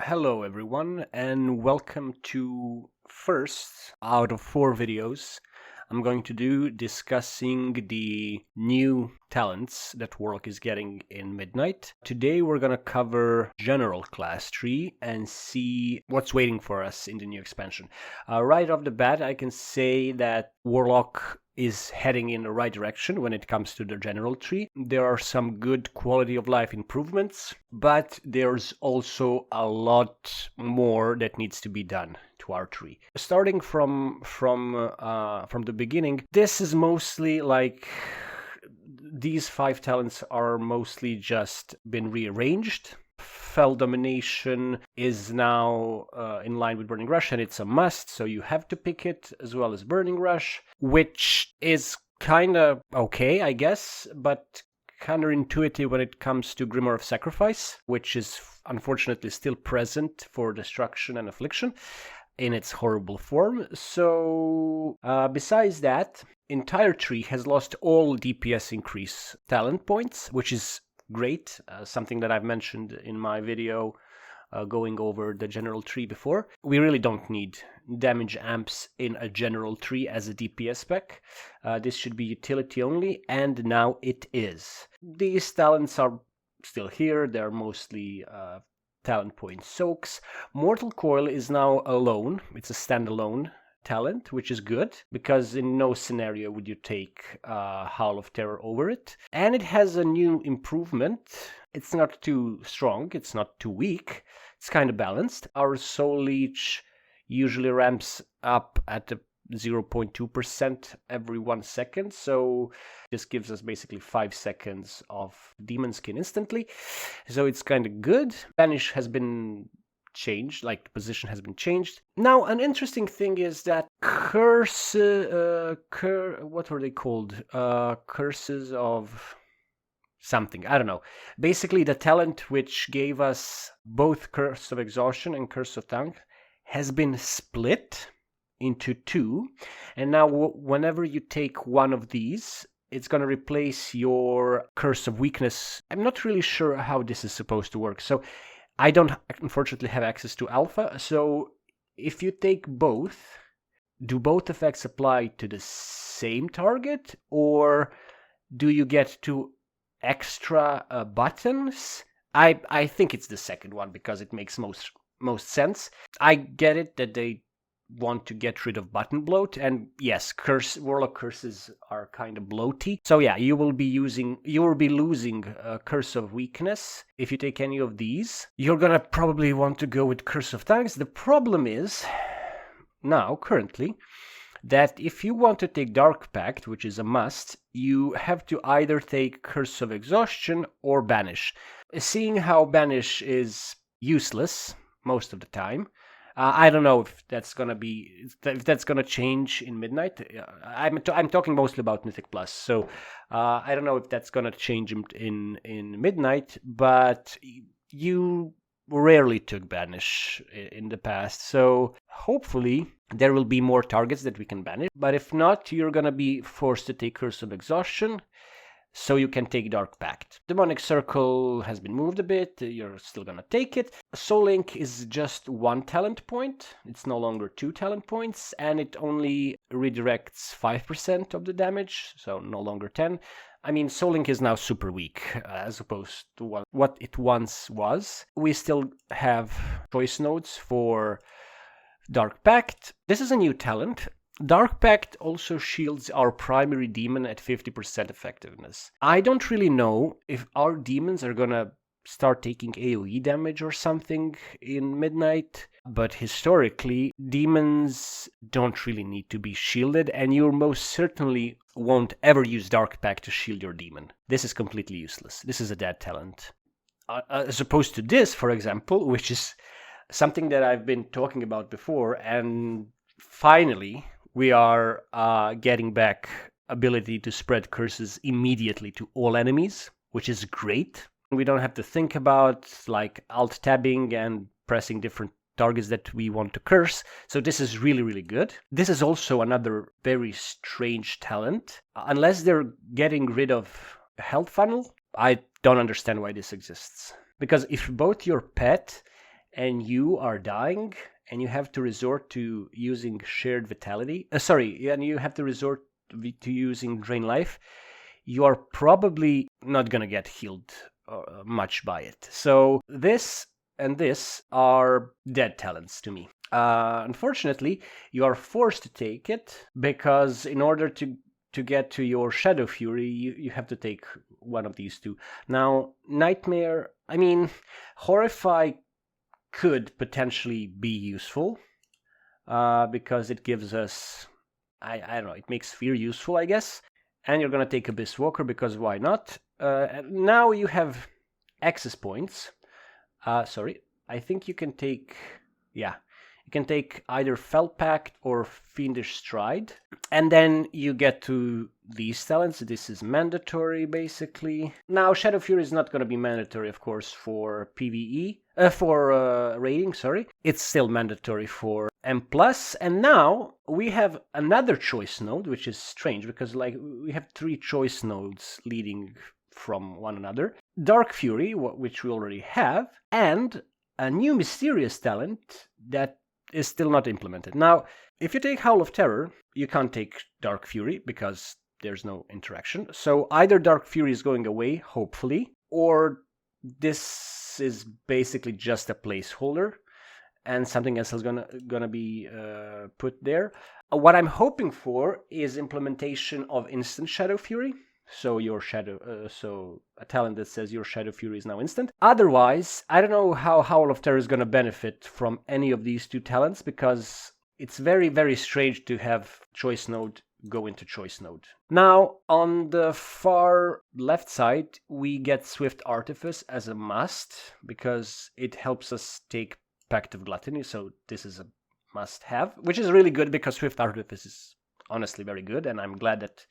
Hello everyone and welcome to first out of 4 videos I'm going to do discussing the new talents that Warlock is getting in Midnight. Today we're going to cover general class tree and see what's waiting for us in the new expansion. Right off the bat I can say that Warlock is heading in the right direction when it comes to the general tree. There are some good quality of life improvements, but there's also a lot more that needs to be done to our tree. Starting from the beginning, this is mostly like these 5 talents are mostly just been rearranged. Fell Domination is now in line with Burning Rush, and it's a must, so you have to pick it, as well as Burning Rush, which is kind of okay, I guess, but counterintuitive when it comes to Grimoire of Sacrifice, which is unfortunately still present for Destruction and Affliction in its horrible form. So besides that, entire tree has lost all DPS increase talent points, which is great, something that I've mentioned in my video going over the general tree before. We really don't need damage amps in a general tree as a DPS spec. This should be utility only, and now it is. These talents are still here. They're mostly talent point soaks. Mortal Coil is now alone. It's a standalone talent, which is good, because in no scenario would you take Howl of Terror over it. And it has a new improvement. It's not too strong, it's not too weak, it's kind of balanced. Our Soul Leech usually ramps up at a 0.2% every 1 second, so this gives us basically 5 seconds of Demon Skin instantly, so it's kind of good. Banish has been changed, like the position has been changed. Now, an interesting thing is that what were they called? Curses of something, I don't know. Basically, the talent which gave us both Curse of Exhaustion and Curse of Tongue has been split into 2, and now whenever you take one of these, it's going to replace your Curse of Weakness. I'm not really sure how this is supposed to work, so I don't unfortunately have access to alpha, so if you take both, do both effects apply to the same target, or do you get 2 extra buttons? I think it's the second one, because it makes most sense. I get it that they want to get rid of button bloat, and yes, Warlock curses are kind of bloaty. So yeah, you will be losing Curse of Weakness. If you take any of these, you're gonna probably want to go with Curse of Tongues. The problem is now currently that if you want to take Dark Pact, which is a must, you have to either take Curse of Exhaustion or Banish. Seeing how Banish is useless most of the time, I don't know if that's gonna change in Midnight. I'm talking mostly about Mythic Plus, so I don't know if that's gonna change in Midnight. But you rarely took Banish in the past, so hopefully there will be more targets that we can banish. But if not, you're gonna be forced to take Curse of Exhaustion, so you can take Dark Pact. Demonic Circle has been moved a bit, you're still gonna take it. Soul Link is just 1 talent point, it's no longer 2 talent points, and it only redirects 5% of the damage, so no longer 10. I mean, Soul Link is now super weak, as opposed to what it once was. We still have choice nodes for Dark Pact. This is a new talent. Dark Pact also shields our primary demon at 50% effectiveness. I don't really know if our demons are gonna start taking AoE damage or something in Midnight, but historically, demons don't really need to be shielded, and you most certainly won't ever use Dark Pact to shield your demon. This is completely useless. This is a dead talent. As opposed to this, for example, which is something that I've been talking about before, and finally we are getting back ability to spread curses immediately to all enemies, which is great. We don't have to think about like alt tabbing and pressing different targets that we want to curse. So this is really, really good. This is also another very strange talent. Unless they're getting rid of health funnel, I don't understand why this exists. Because if both your pet and you are dying, and you have to resort to using shared vitality, and you have to resort to using drain life, you are probably not gonna get healed much by it. So this and this are dead talents to me. Unfortunately, you are forced to take it, because in order to get to your Shadow Fury, you have to take one of these two. Now, Nightmare, Horrify could potentially be useful, because it gives us, I don't know, it makes Fear useful, I guess. And you're going to take Abyss Walker, because why not? Now you have access points. I think you can take, you can take either Fell Pact or Fiendish Stride. And then you get to these talents. This is mandatory, basically. Now, Shadow Fury is not going to be mandatory, of course, for PvE. For raiding, sorry. It's still mandatory for M+. And now we have another choice node, which is strange, because we have 3 choice nodes leading from one another. Dark Fury, which we already have, and a new mysterious talent that is still not implemented. Now, if you take Howl of Terror, you can't take Dark Fury because there's no interaction. So either Dark Fury is going away, hopefully, or this is basically just a placeholder and something else is gonna be put there. What I'm hoping for is implementation of instant Shadow Fury. So so a talent that says your Shadow Fury is now instant. Otherwise, I don't know how Howl of Terror is going to benefit from any of these 2 talents, because it's very, very strange to have choice node go into choice node. Now, on the far left side, we get Swift Artifice as a must, because it helps us take Pact of Gluttony, so this is a must-have, which is really good, because Swift Artifice is honestly very good, and I'm glad that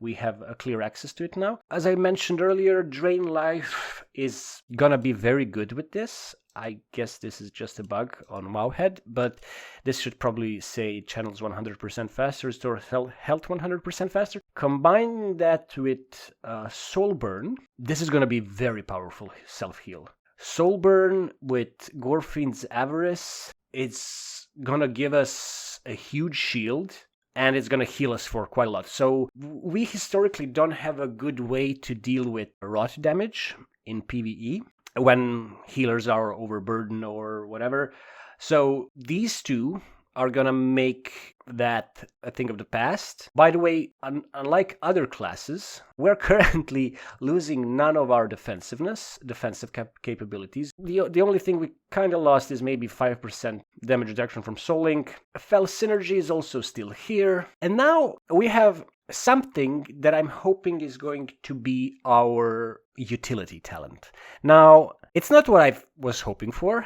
we have a clear access to it now. As I mentioned earlier, Drain Life is gonna be very good with this. I guess this is just a bug on Wowhead, but this should probably say channels 100% faster, restore health 100% faster. Combine that with Soulburn. This is gonna be very powerful self-heal. Soulburn with Gorefiend's Avarice, it's gonna give us a huge shield, and it's going to heal us for quite a lot. So we historically don't have a good way to deal with rot damage in PvE when healers are overburdened or whatever. So these 2 are going to make that a thing of the past. By the way, unlike other classes, we're currently losing none of our defensive capabilities. The only thing we kind of lost is maybe 5% damage reduction from Soul Link. Fell Synergy is also still here. And now we have something that I'm hoping is going to be our utility talent. Now, it's not what I was hoping for.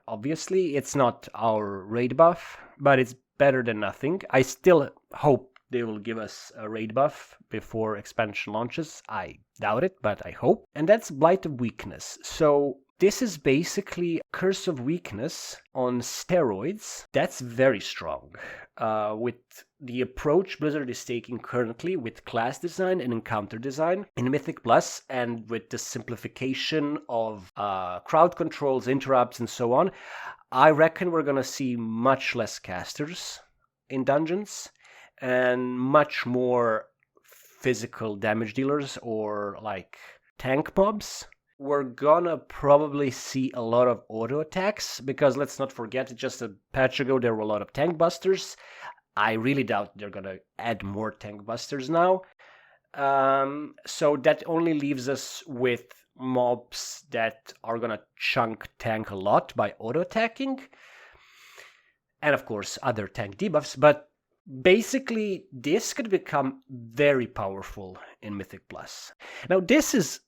Obviously, it's not our raid buff, but it's better than nothing. I still hope they will give us a raid buff before expansion launches. I doubt it, but I hope. And that's Blight of Weakness. So this is basically Curse of Weakness on steroids. That's very strong. With the approach Blizzard is taking currently with class design and encounter design in Mythic Plus, and with the simplification of crowd controls, interrupts, and so on, I reckon we're going to see much less casters in dungeons and much more physical damage dealers or like tank mobs. We're gonna probably see a lot of auto attacks, because let's not forget, just a patch ago there were a lot of tank busters. I really doubt they're gonna add more tank busters now. So that only leaves us with mobs that are gonna chunk tank a lot by auto attacking, and of course other tank debuffs. But basically this could become very powerful in Mythic Plus. Now this is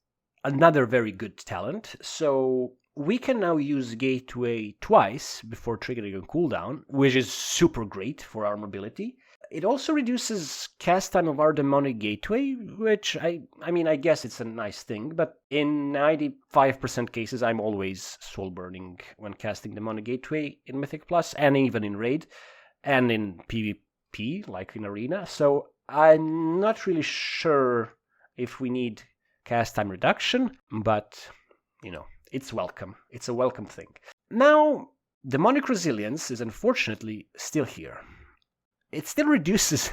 another very good talent. So we can now use Gateway twice before triggering a cooldown, which is super great for our mobility. It also reduces cast time of our Demonic Gateway, which I guess it's a nice thing, but in 95% cases I'm always soul burning when casting Demonic Gateway in Mythic Plus, and even in Raid, and in PvP, like in Arena. So I'm not really sure if we need cast time reduction, but it's welcome. It's a welcome thing. Now, demonic resilience is unfortunately still here. It still reduces,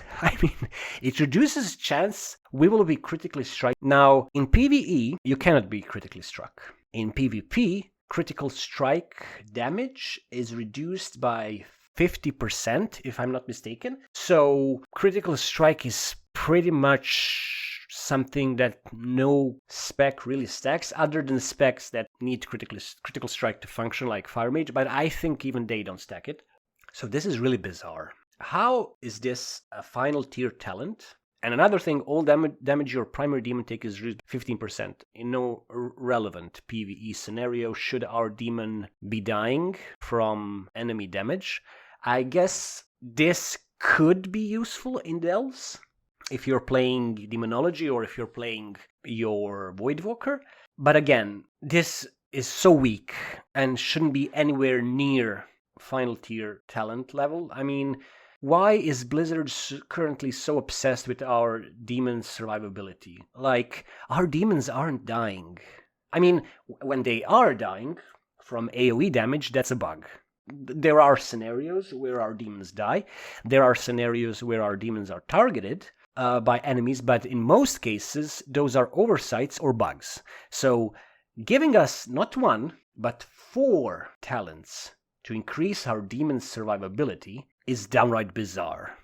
it reduces chance we will be critically struck. Now, in PvE, you cannot be critically struck. In PvP, critical strike damage is reduced by 50%, if I'm not mistaken. So, critical strike is pretty much something that no spec really stacks, other than specs that need critical strike to function, like Fire Mage, but I think even they don't stack it. So this is really bizarre. How is this a final tier talent? And another thing, all damage your primary demon take is 15%. In no relevant PvE scenario should our demon be dying from enemy damage. I guess this could be useful in Delves if you're playing Demonology or if you're playing your Voidwalker. But again, this is so weak and shouldn't be anywhere near final tier talent level. I mean, why is Blizzard currently so obsessed with our demons' survivability? Like, our demons aren't dying. I mean, when they are dying from AoE damage, that's a bug. There are scenarios where our demons die. There are scenarios where our demons are targeted by enemies, but in most cases, those are oversights or bugs. So, giving us not 1, but 4 talents to increase our demon's survivability is downright bizarre.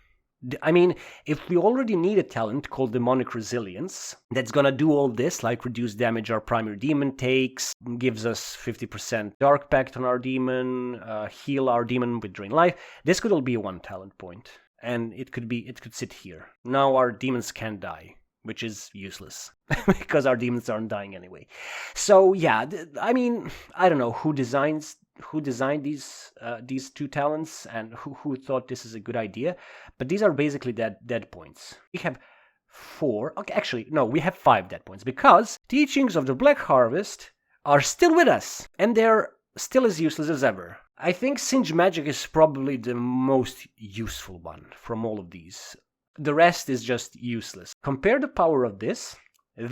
I mean, if we already need a talent called Demonic Resilience that's gonna do all this, like reduce damage our primary demon takes, gives us 50% Dark Pact on our demon, heal our demon with Drain Life, this could all be 1 talent point. And it could sit here. Now our demons can't die, which is useless because our demons aren't dying anyway. So yeah, I mean, I don't know who designed these 2 talents and who thought this is a good idea, but these are basically dead points. We have 4. Okay, actually no, we have 5 dead points because Teachings of the Black Harvest are still with us and they're still as useless as ever. I think Singe Magic is probably the most useful one from all of these. The rest is just useless. Compare the power of this to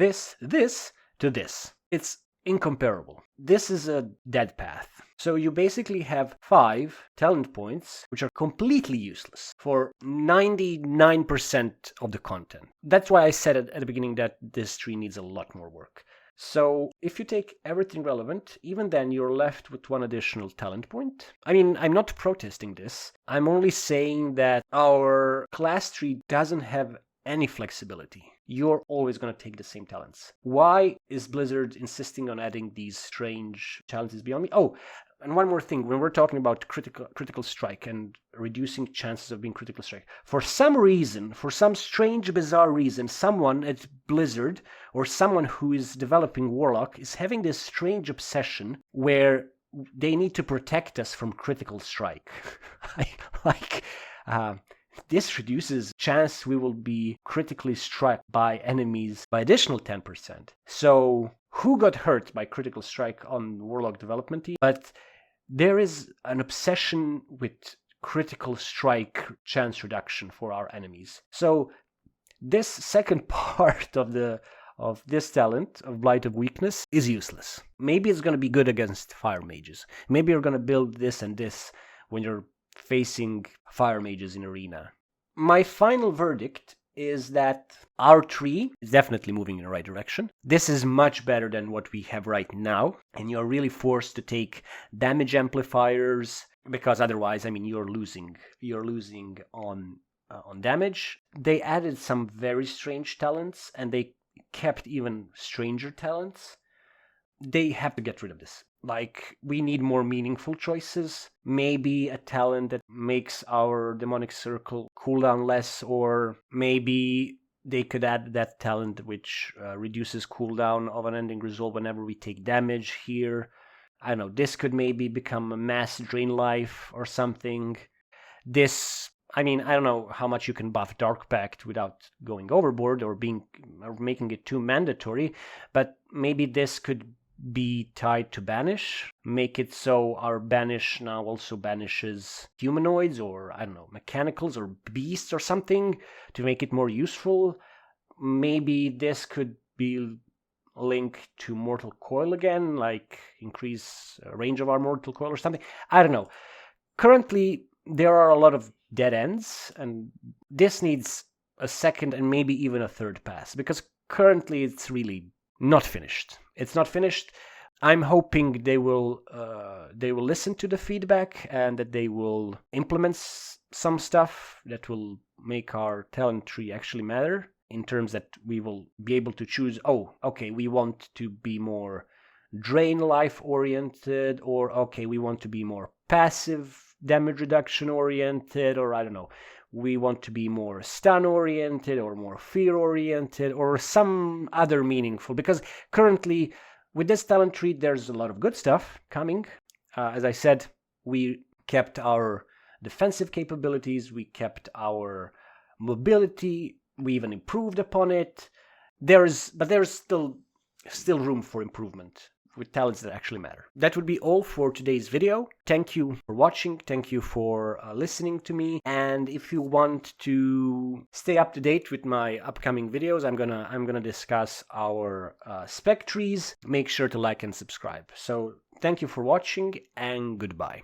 this. It's incomparable. This is a dead path. So you basically have 5 talent points which are completely useless for 99% of the content. That's why I said at the beginning that this tree needs a lot more work. So if you take everything relevant, even then you're left with 1 additional talent point. I mean, I'm not protesting this. I'm only saying that our class tree doesn't have any flexibility. You're always going to take the same talents. Why is Blizzard insisting on adding these strange challenges beyond me? Oh, and one more thing, when we're talking about critical strike and reducing chances of being critical strike, for some reason, for some strange, bizarre reason, someone at Blizzard or someone who is developing Warlock is having this strange obsession where they need to protect us from critical strike. This reduces chance we will be critically struck by enemies by additional 10%. So who got hurt by critical strike on Warlock development team? But there is an obsession with critical strike chance reduction for our enemies. So this second part of this talent of Blight of Weakness is useless. Maybe it's going to be good against fire mages. Maybe you're going to build this and this when you're facing fire mages in arena. My final verdict is that our tree is definitely moving in the right direction. This is much better than what we have right now, and you're really forced to take damage amplifiers because otherwise, I mean, you're losing on damage. They added some very strange talents, and they kept even stranger talents. They have to get rid of this. Like, we need more meaningful choices. Maybe a talent that makes our demonic circle cooldown less, or maybe they could add that talent which reduces cooldown of an ending resolve whenever we take damage here. I don't know, this could maybe become a mass drain life or something. This, I mean, I don't know how much you can buff Dark Pact without going overboard or making it too mandatory, but maybe this could be tied to banish, make it so our banish now also banishes humanoids or, I don't know, mechanicals or beasts or something to make it more useful. Maybe this could be link to Mortal Coil again, like increase range of our Mortal Coil or something. I don't know. Currently, there are a lot of dead ends, and this needs a second and maybe even a third pass, because currently it's really not finished. It's not finished. I'm hoping they will listen to the feedback and that they will implement some stuff that will make our talent tree actually matter, in terms that we will be able to choose, oh, okay, we want to be more drain life oriented, or okay, we want to be more passive damage reduction oriented, or I don't know, we want to be more stun oriented or more fear oriented or some other meaningful, because currently with this talent tree there's a lot of good stuff coming. As I said, we kept our defensive capabilities, we kept our mobility, we even improved upon it. But there's still room for improvement with talents that actually matter. That would be all for today's video. Thank you for watching. Thank you for listening to me. And if you want to stay up to date with my upcoming videos, I'm gonna discuss our spec trees. Make sure to like and subscribe. So thank you for watching, and goodbye.